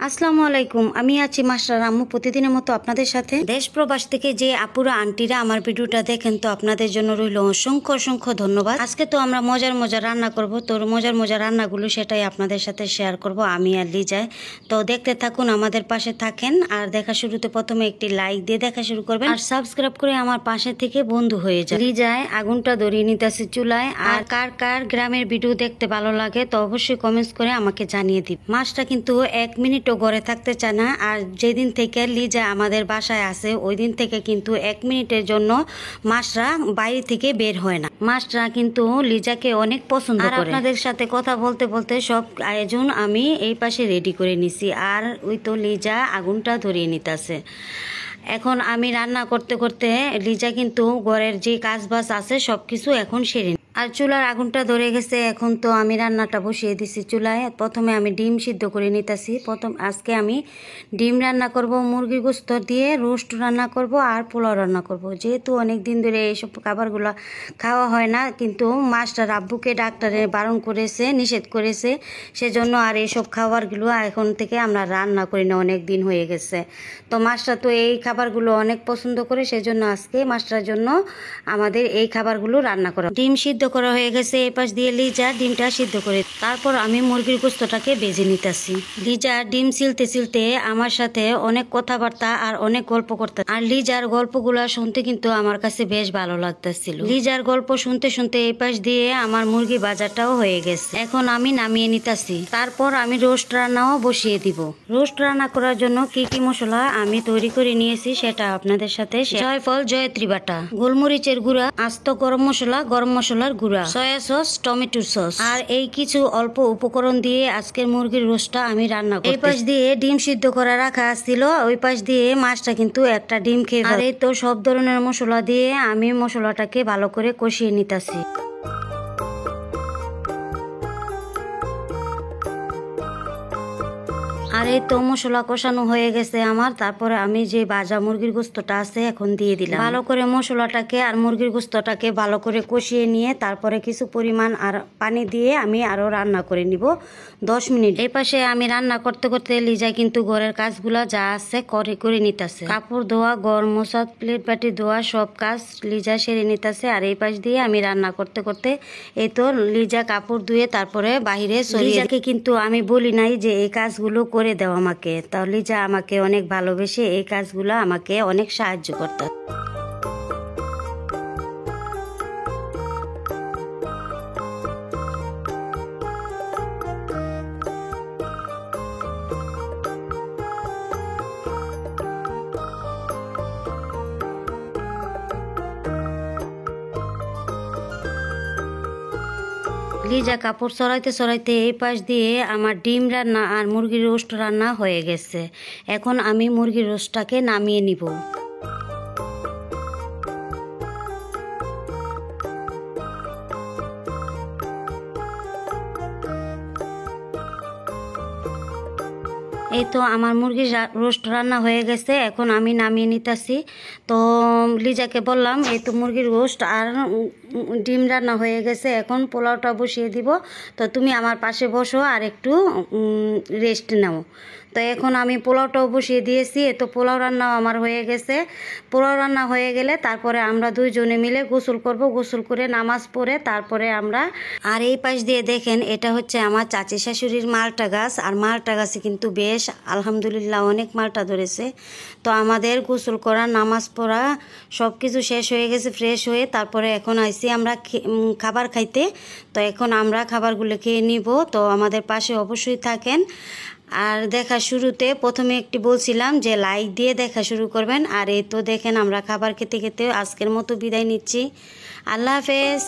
আসসালামু আলাইকুম। আমি আছি মাস্টার আম্মু, প্রতিদিনের মতো আপনাদের সাথে। দেশ প্রবাস থেকে যে আপুরা আন্টিরা আমার ভিডিওটা দেখেন, তো আপনাদের জন্য রইল অসংখ্য অসংখ্য ধন্যবাদ। আজকে তো আমরা মজার মজার রান্না করব, তো মজার মজার রান্নাগুলো সেটাই আপনাদের সাথে শেয়ার করব আমি আর লিজায়। তো দেখতে থাকুন, আমাদের পাশে থাকেন। আর দেখা শুরুতে প্রথমে একটি লাইক দিয়ে দেখা শুরু করবেন, আর সাবস্ক্রাইব করে আমার পাশে থেকে বন্ধু হয়ে যায়। লিজায় আগুনটা ধরিয়ে নিতেছে চুলায়। আর কার কার গ্রামের ভিডিও দেখতে ভালো লাগে তো অবশ্যই কমেন্টস করে আমাকে জানিয়ে দিন। মাছটা কিন্তু 1 মিনিট ঘরে থাকতে চায় না। আর যেদিন থেকে লিজা আমাদের বাসায় আসে ওই দিন থেকে কিন্তু 1 মিনিটের জন্য মাছরা বাইরে থেকে বের হয় না। মাছরা কিন্তু লিজাকে অনেক পছন্দ করে। আপনাদের সাথে কথা বলতে বলতে সব আয়োজন আমি এই পাশে রেডি করে নিছি। আর ওই তো লিজা আগুনটা ধরিয়ে নিতেছে। এখন আমি রান্না করতে করতে লিজা কিন্তু ঘরের যে কাজ বাজ আছে সবকিছু এখন সেরে। আর চুলার আগুনটা ধরে গেছে। এখন তো আমি রান্নাটা বসিয়ে দিছি চুলায়। প্রথমে আমি ডিম সিদ্ধ করে নিতেছি। আজকে আমি ডিম রান্না করব, মুরগির গোস্ত দিয়ে রোস্ট রান্না করব, আর পোলাও রান্না করব। যেহেতু অনেক দিন ধরে এইসব খাবারগুলো খাওয়া হয় না, কিন্তু মাস্টার আব্বুকে ডাক্তারে বারণ করেছে, নিষেধ করেছে, সেজন্য আর এইসব খাবারগুলো এখন থেকে আমরা রান্না করি না, অনেক দিন হয়ে গেছে। তো মাস্টার তো এই খাবারগুলো অনেক পছন্দ করে, সেজন্য আজকে মাস্টারের জন্য আমাদের এই খাবারগুলো রান্না করা। ডিম সিদ্ধ করা হয়ে গেছে। এই পাশ দিয়ে লিজা ডিমটা সিদ্ধ করে, তারপর আমি মুরগির গোস্তটাকে ভেজে নিতেছি। লিজা ডিম ছিলতে ছিলতে আমার সাথে অনেক কথাবার্তা আর অনেক গল্প করতে, আর লিজার গল্পগুলা শুনতে কিন্তু আমার কাছে বেশ ভালো লাগতেছিল। লিজার গল্প শুনতে শুনতে এই পাশ দিয়ে আমার মুরগি ভাজাটাও হয়ে গেছে। এখন আমি নামিয়ে নিতেছি। তারপর আমি রোস্ট রান্নাও বসিয়ে দিব। রোস্ট রান্না করার জন্য কি কি মশলা আমি তৈরি করে নিয়েছি সেটা আপনাদের সাথে। জয়ফল, জয়ত্রী বাটা, গোলমরিচের গুঁড়া, আস্ত গরম মশলার গুঁড়া, সয়া সস, টমেটো সস, আর এই কিছু অল্প উপকরণ দিয়ে আজকের মুরগির রোস্টটা আমি রান্না করব। এই পাশ দিয়ে ডিম সিদ্ধ করা রাখা ছিল, ওই পাশ দিয়ে মাছটা কিন্তু একটা ডিম খেয়ে। আর এই তো সব ধরনের মশলা দিয়ে আমি মশলাটাকে ভালো করে কষিয়ে নিতেছি। আর এই তো মশলা কষানো হয়ে গেছে আমার। তারপরে আমি যে ভাজা মুরগির গোস্তটা আছে এখন দিয়ে দিলাম। ভালো করে মশলাটাকে আর মুরগির গোস্তটাকে ভালো করে কষিয়ে নিয়ে তারপরে কিছু পরিমাণ আর পানি দিয়ে আমি আরো রান্না করে নিব 10 মিনিট। এই পাশে আমি রান্না করতে করতে লিজা কিন্তু ঘরের কাজগুলা যা আছে করে নিতেছে। কাপড় ধোয়া, ঘর মোছা, প্লেট বাটি ধোয়া সব কাজ লিজা সেরে নিতেছে। আর এই পাশ দিয়ে আমি রান্না করতে করতে এই তো লিজা কাপড় ধুয়ে তারপরে বাহিরে লিজাকে কিন্তু আমি বলি নাই যে এই কাজগুলো করে দাও আমাকে, তাহলে যা আমাকে অনেক ভালোবেসে এই কাজগুলো আমাকে অনেক সাহায্য করত। লিজা কাপড় সরাইতে সরাইতে এই পাশ দিয়ে আমার ডিম রান্না আর মুরগির রোস্ট রান্না হয়ে গেছে। এখন আমি মুরগির রোস্টটাকে নামিয়ে নিব। এই তো আমার মুরগির রোস্ট রান্না হয়ে গেছে, এখন আমি নামিয়ে নিতেছি। তো লিজাকে বললাম এই তো মুরগির রোস্ট আর ডিম রান্না হয়ে গেছে, এখন পোলাওটা বসিয়ে দিব, তো তুমি আমার পাশে বসো আর একটু রেস্ট নাও। তো এখন আমি পোলাওটাও বসিয়ে দিয়েছি। তো পোলাও রান্নাও আমার হয়ে গেছে। পোলাও রান্না হয়ে গেলে তারপরে আমরা দুইজনে মিলে গোসল করব। গোসল করে নামাজ পড়ে তারপরে আমরা। আর এই পাশ দিয়ে দেখেন, এটা হচ্ছে আমার চাচি শাশুড়ির মালটা গাছ। আর মালটা গাছে কিন্তু বেশ আলহামদুলিল্লাহ অনেক মালটা ধরেছে। তো আমাদের গোসল করা, নামাজ পড়া সব কিছু শেষ হয়ে গেছে, ফ্রেশ হয়ে তারপরে এখন আইসি আমরা খাবার খাইতে। তো এখন আমরা খাবারগুলো খেয়ে নিব। তো আমাদের পাশে অবশ্যই থাকেন। আর দেখা শুরুতে প্রথমে একটি বলছিলাম যে লাইক দিয়ে দেখা শুরু করবেন। আর এই তো দেখেন আমরা খাবার খেতে খেতে আজকের মতো বিদায় নিচ্ছি। আল্লাহ হাফেজ।